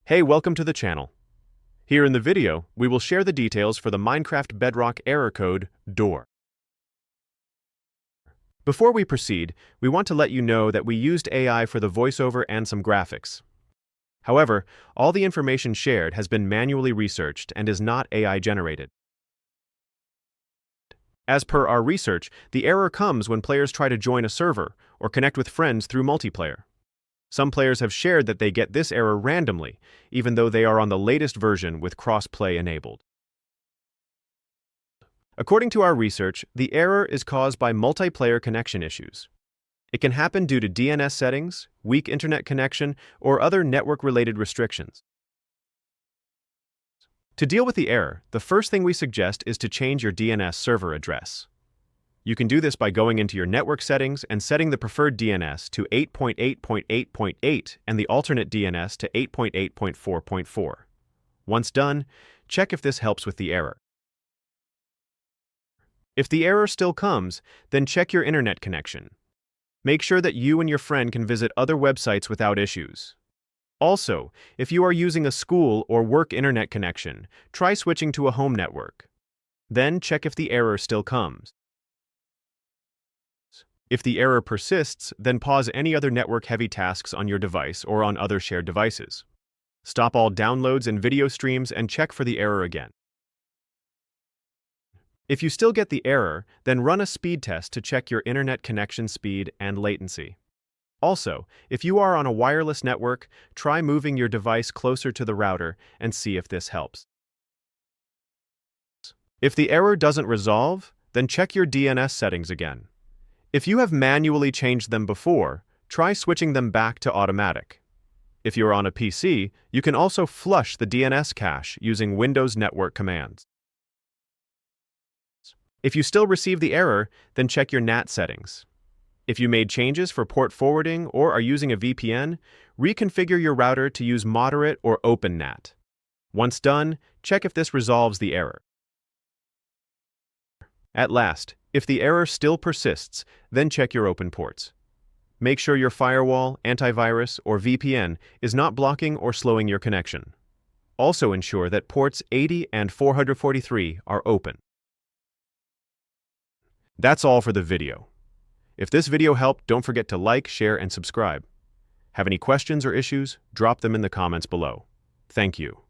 Hey, welcome to the channel. Here in the video, we will share the details for the Minecraft Bedrock error code door. Before we proceed, we want to let you know that we used AI for the voiceover and some graphics. However, all the information shared has been manually researched and is not AI generated. As per our research, the error comes when players try to join a server or connect with friends through multiplayer. Some players have shared that they get this error randomly, even though they are on the latest version with cross-play enabled. According to our research, the error is caused by multiplayer connection issues. It can happen due to DNS settings, weak internet connection, or other network-related restrictions. To deal with the error, the first thing we suggest is to change your DNS server address. You can do this by going into your network settings and setting the preferred DNS to 8.8.8.8 and the alternate DNS to 8.8.4.4. Once done, check if this helps with the error. If the error still comes, then check your internet connection. Make sure that you and your friend can visit other websites without issues. Also, if you are using a school or work internet connection, try switching to a home network. Then check if the error still comes. If the error persists, then pause any other network-heavy tasks on your device or on other shared devices. Stop all downloads and video streams and check for the error again. If you still get the error, then run a speed test to check your internet connection speed and latency. Also, if you are on a wireless network, try moving your device closer to the router and see if this helps. If the error doesn't resolve, then check your DNS settings again. If you have manually changed them before, try switching them back to automatic. If you're on a PC, you can also flush the DNS cache using Windows network commands. If you still receive the error, then check your NAT settings. If you made changes for port forwarding or are using a VPN, reconfigure your router to use moderate or open NAT. Once done, check if this resolves the error. At last, if the error still persists, then check your open ports. Make sure your firewall, antivirus, or VPN is not blocking or slowing your connection. Also ensure that ports 80 and 443 are open. That's all for the video. If this video helped, don't forget to like, share, and subscribe. Have any questions or issues? Drop them in the comments below. Thank you.